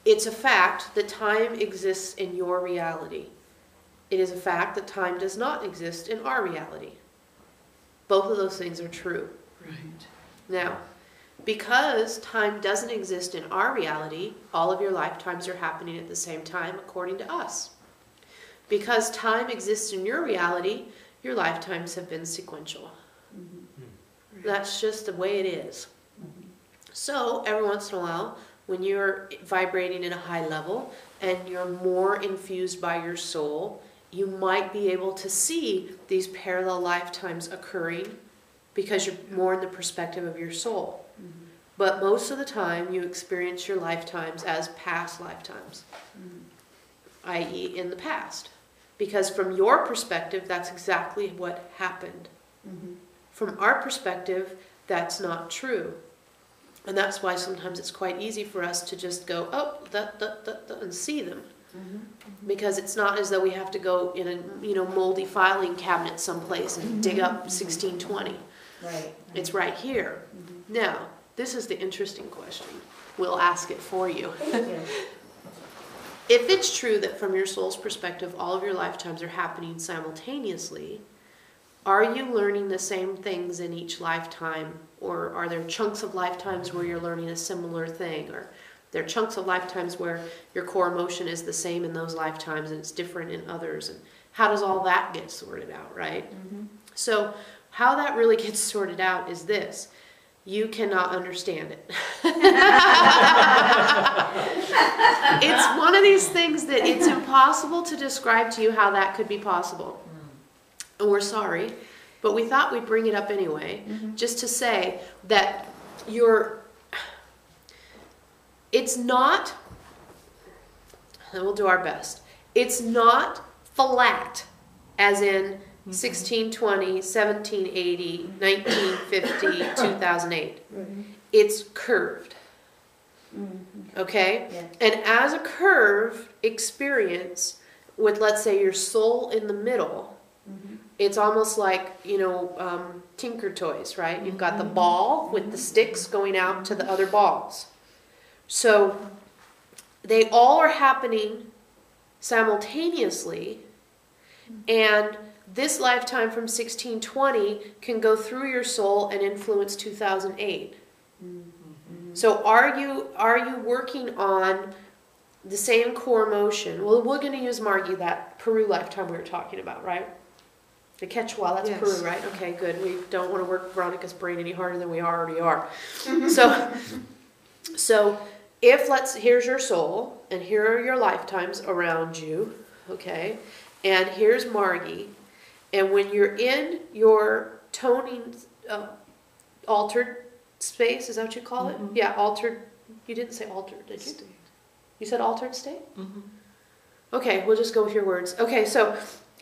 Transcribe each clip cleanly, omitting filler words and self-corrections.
it's a fact that time exists in your reality. It is a fact that time does not exist in our reality. Both of those things are true. Right. Now, because time doesn't exist in our reality, all of your lifetimes are happening at the same time according to us. Because time exists in your reality, your lifetimes have been sequential. Right. That's just the way it is. So, every once in a while, when you're vibrating at a high level and you're more infused by your soul, you might be able to see these parallel lifetimes occurring because you're more in the perspective of your soul. But most of the time, you experience your lifetimes as past lifetimes, i.e. in the past. Because from your perspective, that's exactly what happened. From our perspective, that's not true. And that's why sometimes it's quite easy for us to just go, oh, and see them. Because it's not as though we have to go in a moldy filing cabinet someplace and dig up 1620. Right. It's right here. Now, this is the interesting question. We'll ask it for you. If it's true that from your soul's perspective, all of your lifetimes are happening simultaneously, are you learning the same things in each lifetime? Or are there chunks of lifetimes where you're learning a similar thing? Or there are chunks of lifetimes where your core emotion is the same in those lifetimes and it's different in others? And how does all that get sorted out, right? So how that really gets sorted out is this. You cannot understand it. It's one of these things that it's impossible to describe to you how that could be possible. And we're sorry, but we thought we'd bring it up anyway, just to say that it's not, and we'll do our best, it's not flat, as in 1620, 1780, 1950, 2008. It's curved. Okay? Yeah. And as a curved experience, with, let's say, your soul in the middle, it's almost like, Tinker Toys, right? You've got the ball with the sticks going out to the other balls. So they all are happening simultaneously, and this lifetime from 1620 can go through your soul and influence 2008. So are you working on the same core emotion? Well, we're going to use Margie, that Peru lifetime we were talking about, right? The Quechua, that's Yes. Peru, right? Okay, good. We don't want to work Veronica's brain any harder than we already are. So here's your soul, and here are your lifetimes around you, okay? And here's Margie. And when you're in your toning altered space, is that what you call it? Yeah, altered. You didn't say altered, did you? State. You said altered state? Okay, we'll just go with your words. Okay, so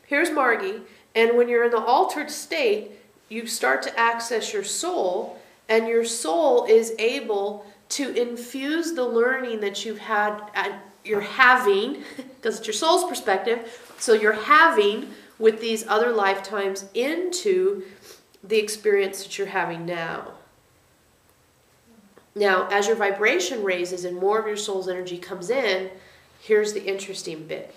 here's Margie. And when you're in the altered state, you start to access your soul, and your soul is able to infuse the learning that you're having, because it's your soul's perspective, so you're having with these other lifetimes into the experience that you're having now. Now, as your vibration raises and more of your soul's energy comes in, here's the interesting bit.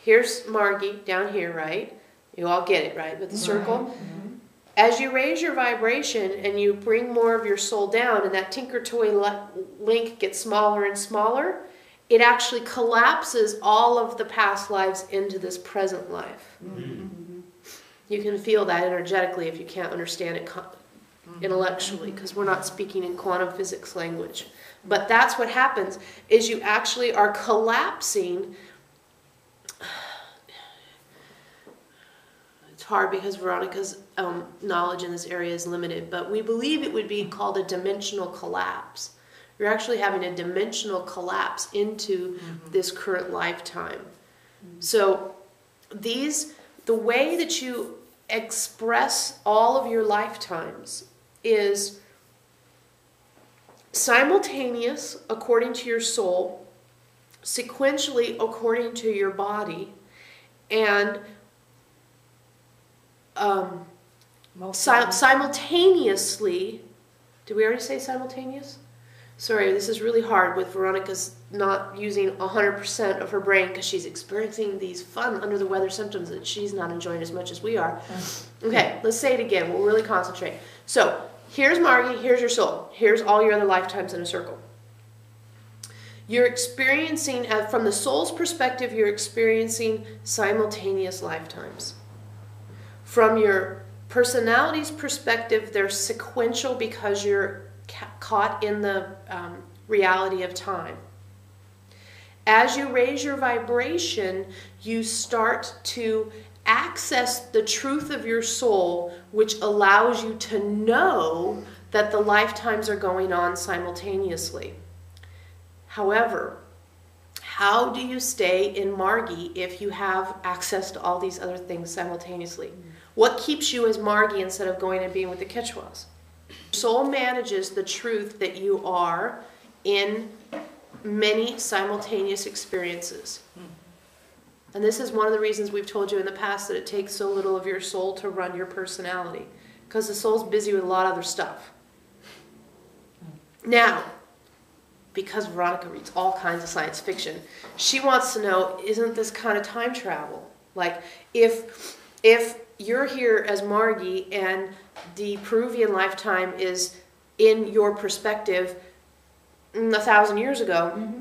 Here's Margie down here, right? You all get it, right, with the circle? As you raise your vibration and you bring more of your soul down, and that Tinker Toy link gets smaller and smaller, it actually collapses all of the past lives into this present life. You can feel that energetically if you can't understand it intellectually, because we're not speaking in quantum physics language. But that's what happens, is you actually are collapsing. It's hard because Veronica's knowledge in this area is limited, but we believe it would be called a dimensional collapse. You're actually having a dimensional collapse into this current lifetime. So the way that you express all of your lifetimes is simultaneous according to your soul, sequentially according to your body, and simultaneously. Did we already say simultaneous? Sorry, this is really hard with Veronica's not using 100% of her brain because she's experiencing these fun under the weather symptoms that she's not enjoying as much as we are. Okay, let's say it again. We'll really concentrate. So, here's Margie, here's your soul. Here's all your other lifetimes in a circle. You're experiencing, from the soul's perspective, you're experiencing simultaneous lifetimes. From your personality's perspective, they're sequential because you're caught in the reality of time. As you raise your vibration, you start to access the truth of your soul, which allows you to know that the lifetimes are going on simultaneously. However, how do you stay in Margie if you have access to all these other things simultaneously? What keeps you as Margie instead of going and being with the Quechuas? Soul manages the truth that you are in many simultaneous experiences. And this is one of the reasons we've told you in the past that it takes so little of your soul to run your personality. Because the soul's busy with a lot of other stuff. Now, because Veronica reads all kinds of science fiction, she wants to know, isn't this kind of time travel? Like, if you're here as Margie and the Peruvian lifetime is in your perspective 1,000 years ago,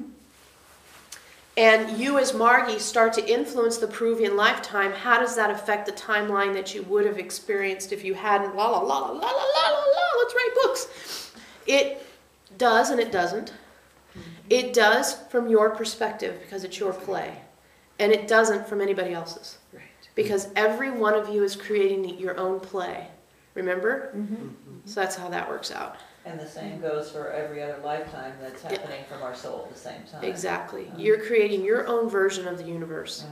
and you as Margie start to influence the Peruvian lifetime, how does that affect the timeline that you would have experienced if you hadn't la la la la la la la la, let's write books? It does and it doesn't. It does from your perspective because it's your play. And it doesn't from anybody else's. Right. Because every one of you is creating your own play. Remember? So that's how that works out. And the same goes for every other lifetime that's happening from our soul at the same time. Exactly. You're creating your own version of the universe.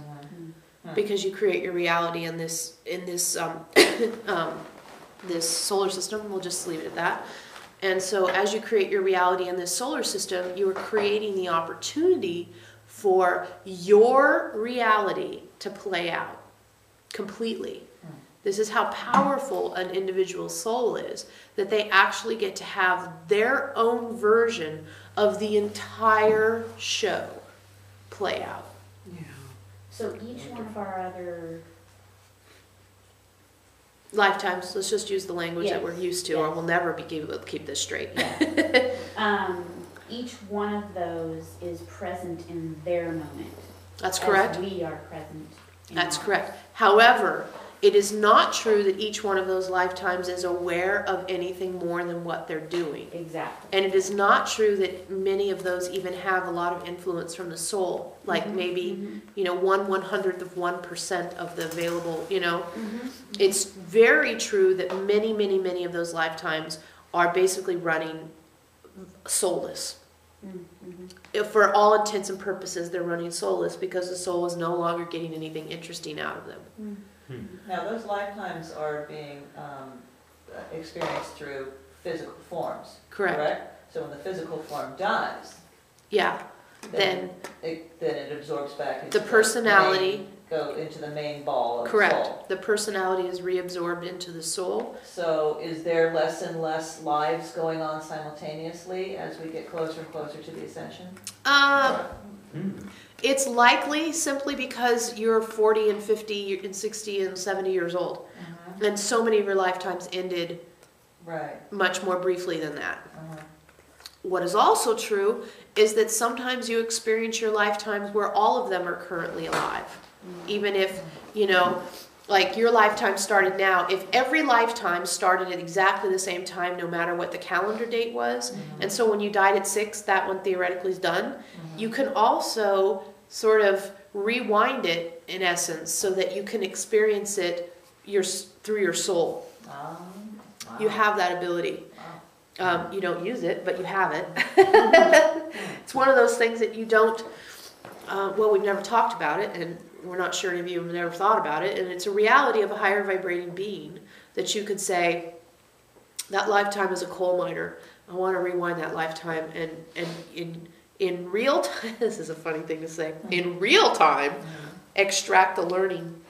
Because you create your reality in this this solar system. We'll just leave it at that. And so as you create your reality in this solar system, you are creating the opportunity for your reality to play out completely. This is how powerful an individual soul is, that they actually get to have their own version of the entire show play out. Yeah. So each one of our other Lifetimes, let's just use the language that we're used to, or Yes. we'll never be able to keep this straight. each one of those is present in their moment. That's correct. As we are present. In That's ours. correct. However, it is not true that each one of those lifetimes is aware of anything more than what they're doing. Exactly. And it is not true that many of those even have a lot of influence from the soul. Like maybe, 1/100th of 1% of the available, It's very true that many, many, many of those lifetimes are basically running soulless. If for all intents and purposes, they're running soulless because the soul is no longer getting anything interesting out of them. Now, those lifetimes are being experienced through physical forms. Correct. So when the physical form dies, Yeah. Then it absorbs back into the personality. Go into the main ball of the Correct. soul. The personality is reabsorbed into the soul. So is there less and less lives going on simultaneously as we get closer and closer to the ascension? It's likely simply because you're 40 and 50 and 60 and 70 years old. And so many of your lifetimes ended much more briefly than that. What is also true is that sometimes you experience your lifetimes where all of them are currently alive. Even if, like your lifetime started now, if every lifetime started at exactly the same time, no matter what the calendar date was, and so when you died at 6, that one theoretically is done, you can also sort of rewind it, in essence, so that you can experience it through your soul. You have that ability. You don't use it, but you have it. It's one of those things that you don't, we've never talked about it, and we're not sure any of you have never thought about it, and it's a reality of a higher vibrating being that you could say, that lifetime as a coal miner, I want to rewind that lifetime, and in real time, this is a funny thing to say, in real time, extract the learning